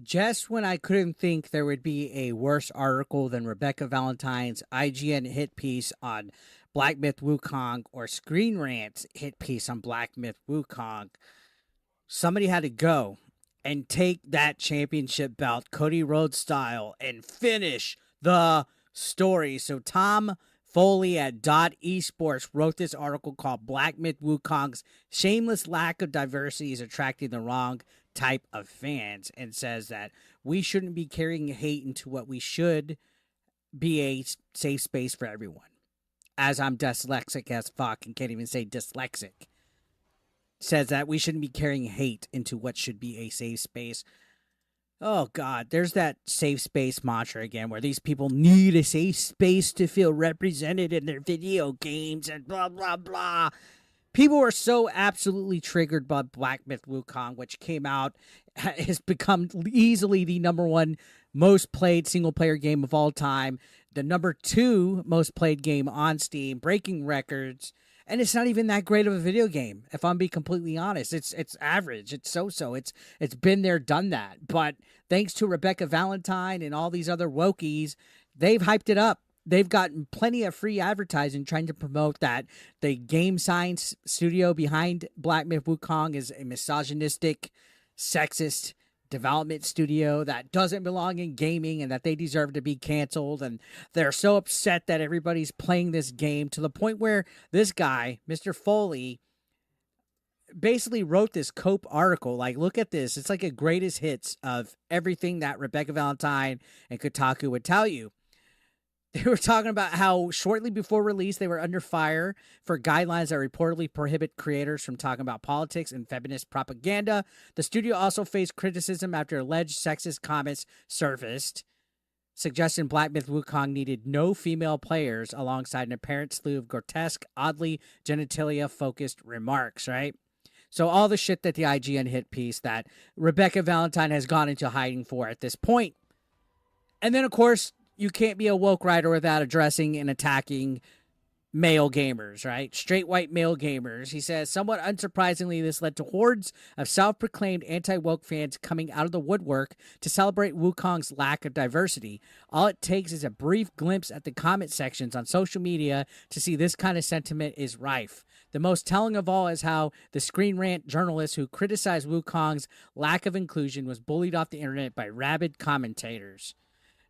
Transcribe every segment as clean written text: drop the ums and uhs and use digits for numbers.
Just when I couldn't think there would be a worse article than Rebecca Valentine's IGN hit piece on Black Myth Wukong or Screen Rant's hit piece on Black Myth Wukong, somebody had to go and take that championship belt, Cody Rhodes style, and finish the story. So Tom Foley at Esports wrote this article called Black Myth Wukong's Shameless Lack of Diversity is Attracting the Wrong Type of Fans, and says that we shouldn't be carrying hate into what we should be a safe space for everyone. As I'm dyslexic as fuck and can't even say dyslexic, says that we shouldn't be carrying hate into what should be a safe space. Oh, God, there's that safe space mantra again where these people need a safe space to feel represented in their video games and blah, blah, blah. People are so absolutely triggered by Black Myth Wukong, which came out, has become easily the number one most played single player game of all time, the number two most played game on Steam, breaking records. And it's not even that great of a video game, if I'm being completely honest. It's average. It's so-so. It's been there, done that. But thanks to Rebecca Valentine and all these other wokies, they've hyped it up. They've gotten plenty of free advertising trying to promote that the game science studio behind Black Myth Wukong is a misogynistic, sexist development studio that doesn't belong in gaming and that they deserve to be canceled. And they're so upset that everybody's playing this game to the point where this guy, Mr. Foley, basically wrote this Cope article. Like, look at this. It's like a greatest hits of everything that Rebecca Valentine and Kotaku would tell you. They were talking about how shortly before release, they were under fire for guidelines that reportedly prohibit creators from talking about politics and feminist propaganda. The studio also faced criticism after alleged sexist comments surfaced, suggesting Black Myth Wukong needed no female players alongside an apparent slew of grotesque, oddly genitalia-focused remarks, right? So all the shit that the IGN hit piece that Rebecca Valentine has gone into hiding for at this point. And then, of course, you can't be a woke writer without addressing and attacking male gamers, right? Straight white male gamers. He says, somewhat unsurprisingly, this led to hordes of self-proclaimed anti-woke fans coming out of the woodwork to celebrate Wukong's lack of diversity. All it takes is a brief glimpse at the comment sections on social media to see this kind of sentiment is rife. The most telling of all is how the Screen Rant journalist who criticized Wukong's lack of inclusion was bullied off the internet by rabid commentators.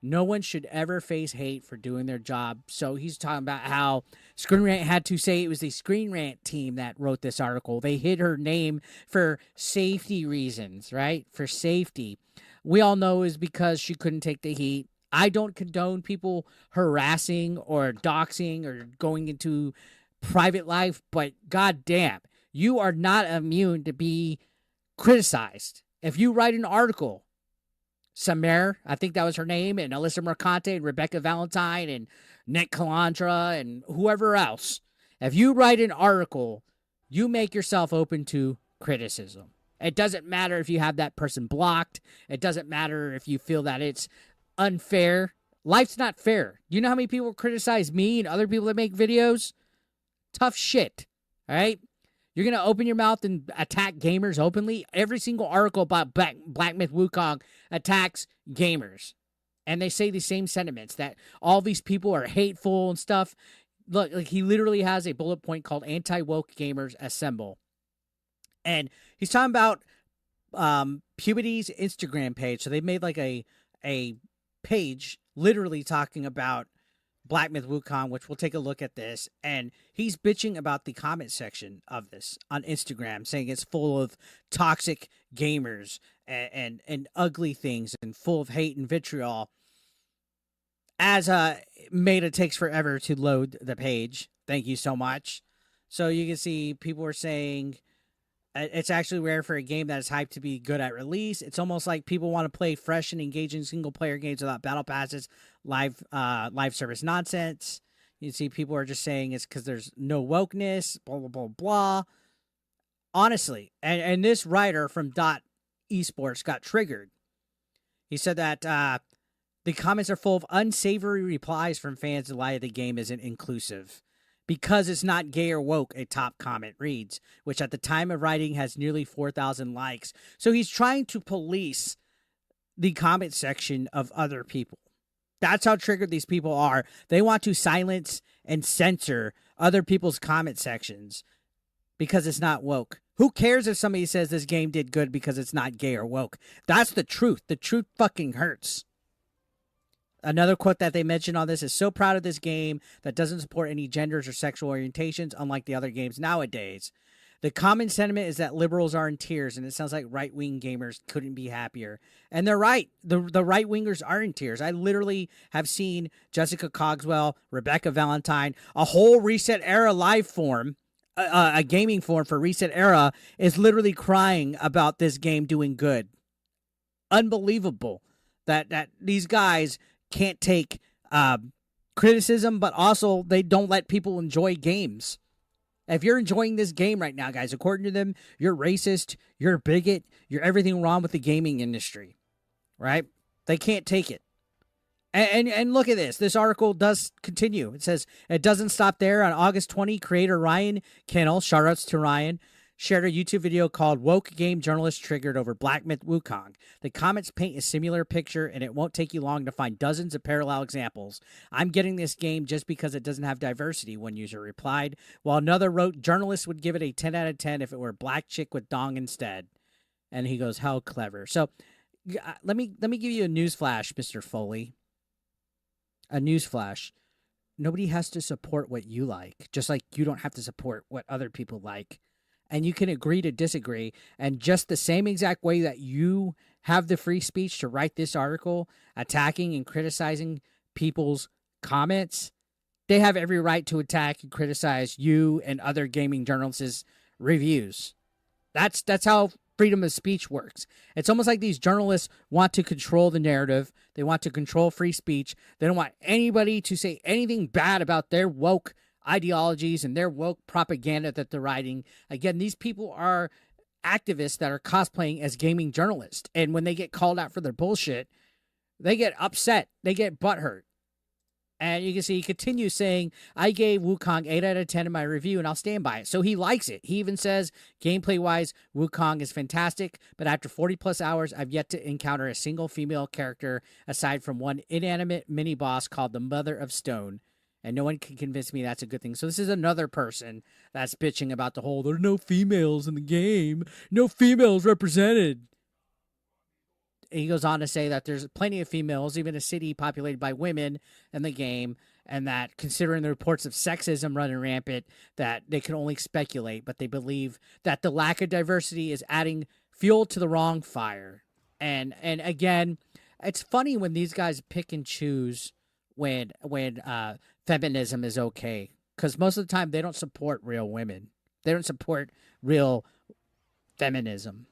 No one should ever face hate for doing their job. So he's talking about how Screen Rant had to say it was the Screen Rant team that wrote this article. They hid her name for safety reasons, right? For safety. We all know is because she couldn't take the heat. I don't condone people harassing or doxing or going into private life, but goddamn, you are not immune to be criticized. If you write an article, Samir, I think that was her name, and Alyssa Mercante and Rebecca Valentine and Nick Calandra and whoever else. If you write an article, you make yourself open to criticism. It doesn't matter if you have that person blocked. It doesn't matter if you feel that it's unfair. Life's not fair. You know how many people criticize me and other people that make videos? Tough shit, all right? You're going to open your mouth and attack gamers openly? Every single article about Black Myth Wukong attacks gamers. And they say the same sentiments, that all these people are hateful and stuff. Look, like he literally has a bullet point called Anti-Woke Gamers Assemble. And he's talking about Puberty's Instagram page. So they made like a page literally talking about Black Myth Wukong, which we'll take a look at this, and he's bitching about the comment section of this on Instagram, saying it's full of toxic gamers and ugly things and full of hate and vitriol. As Meta takes forever to load the page, thank you so much. So you can see people are saying it's actually rare for a game that is hyped to be good at release. It's almost like people want to play fresh and engaging single-player games without battle passes, live service nonsense. You see people are just saying it's because there's no wokeness, blah, blah, blah, blah. Honestly, and this writer from Esports got triggered. He said that the comments are full of unsavory replies from fans to lie the game isn't inclusive. Because it's not gay or woke, a top comment reads, which at the time of writing has nearly 4,000 likes. So he's trying to police the comment section of other people. That's how triggered these people are. They want to silence and censor other people's comment sections because it's not woke. Who cares if somebody says this game did good because it's not gay or woke? That's the truth. The truth fucking hurts. Another quote that they mentioned on this is, so proud of this game that doesn't support any genders or sexual orientations, unlike the other games nowadays. The common sentiment is that liberals are in tears, and it sounds like right-wing gamers couldn't be happier. And they're right. The right-wingers are in tears. I literally have seen Jessica Cogswell, Rebecca Valentine, a whole Reset Era live form, a gaming forum for Reset Era, is literally crying about this game doing good. Unbelievable that these guys can't take criticism, but also they don't let people enjoy games. If you're enjoying this game right now, guys, according to them, you're racist, you're a bigot, you're everything wrong with the gaming industry, right? They can't take it. And look at this. This article does continue. It says, it doesn't stop there. On August 20, creator Ryan Kennel, shoutouts to Ryan, shared a YouTube video called Woke Game Journalist Triggered Over Black Myth Wukong. The comments paint a similar picture, and it won't take you long to find dozens of parallel examples. I'm getting this game just because it doesn't have diversity, one user replied, while another wrote, journalists would give it a 10 out of 10 if it were a black chick with dong instead. And he goes, how clever. So let me give you a newsflash, Mr. Foley. A newsflash. Nobody has to support what you like, just like you don't have to support what other people like. And you can agree to disagree. And just the same exact way that you have the free speech to write this article, attacking and criticizing people's comments, they have every right to attack and criticize you and other gaming journalists' reviews. That's how freedom of speech works. It's almost like these journalists want to control the narrative. They want to control free speech. They don't want anybody to say anything bad about their woke ideologies and their woke propaganda that they're writing. Again, these people are activists that are cosplaying as gaming journalists. And when they get called out for their bullshit, they get upset. They get butthurt. And you can see he continues saying, I gave Wukong 8 out of 10 in my review, and I'll stand by it. So he likes it. He even says, gameplay-wise, Wukong is fantastic, but after 40-plus hours, I've yet to encounter a single female character aside from one inanimate mini-boss called the Mother of Stone. And no one can convince me that's a good thing. So this is another person that's bitching about the whole, there are no females in the game. No females represented. He goes on to say that there's plenty of females, even a city populated by women in the game, and that considering the reports of sexism running rampant, that they can only speculate, but they believe that the lack of diversity is adding fuel to the wrong fire. And again, it's funny when these guys pick and choose when feminism is okay, because most of the time they don't support real women. They don't support real feminism.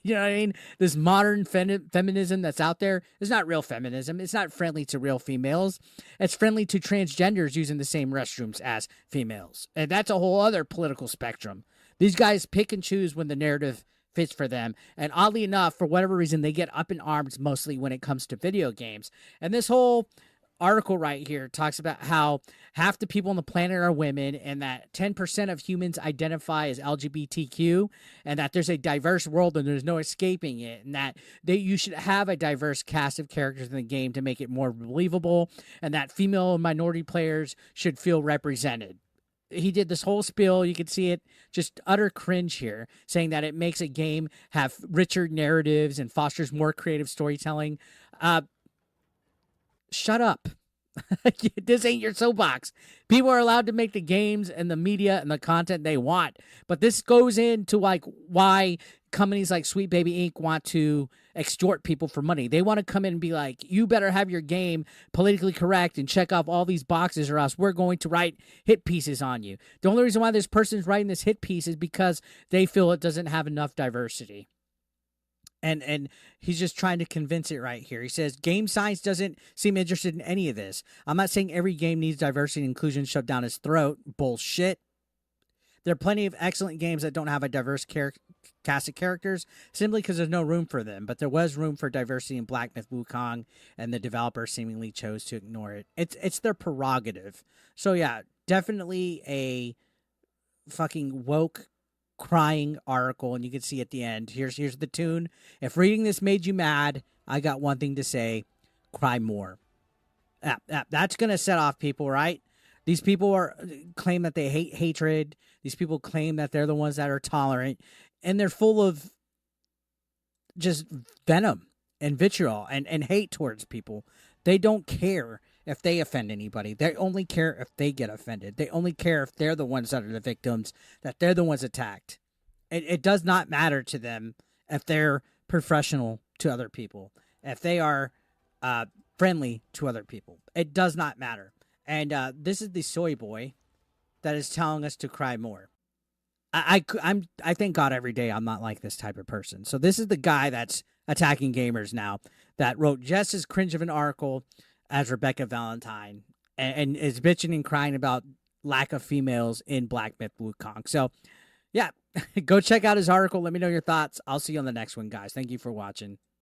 You know what I mean? This modern feminism that's out there is not real feminism. It's not friendly to real females. It's friendly to transgenders using the same restrooms as females. And that's a whole other political spectrum. These guys pick and choose when the narrative fits for them. And oddly enough, for whatever reason, they get up in arms mostly when it comes to video games. And this whole article right here talks about how half the people on the planet are women, and that 10% of humans identify as LGBTQ, and that there's a diverse world and there's no escaping it, and that you should have a diverse cast of characters in the game to make it more believable, and that female and minority players should feel represented. He did this whole spiel. You can see it, just utter cringe here, saying that it makes a game have richer narratives and fosters more creative storytelling. Shut up. This ain't your soapbox. People are allowed to make the games and the media and the content they want. But this goes into like why companies like Sweet Baby Inc. want to extort people for money. They want to come in and be like, you better have your game politically correct and check off all these boxes, or else we're going to write hit pieces on you. The only reason why this person's writing this hit piece is because they feel it doesn't have enough diversity. And he's just trying to convince it right here. He says, game science doesn't seem interested in any of this. I'm not saying every game needs diversity and inclusion shoved down his throat. Bullshit. There are plenty of excellent games that don't have a diverse cast of characters simply because there's no room for them. But there was room for diversity in Black Myth Wukong, and the developer seemingly chose to ignore it. It's their prerogative. So yeah, definitely a fucking woke crying article, and you can see at the end. Here's the tune. If reading this made you mad, I got one thing to say: cry more. That's gonna set off people, right? These people claim that they hate hatred. These people claim that they're the ones that are tolerant, and they're full of just venom and vitriol and hate towards people. They don't care if they offend anybody. They only care if they get offended. They only care if they're the ones that are the victims, that they're the ones attacked. It does not matter to them if they're professional to other people, if they are friendly to other people. It does not matter. And this is the soy boy that is telling us to cry more. I thank God every day I'm not like this type of person. So this is the guy that's attacking gamers now, that wrote just as cringe of an article as Rebecca Valentine, and is bitching and crying about lack of females in Black Myth Wukong. So yeah, go check out his article. Let me know your thoughts. I'll see you on the next one, guys. Thank you for watching.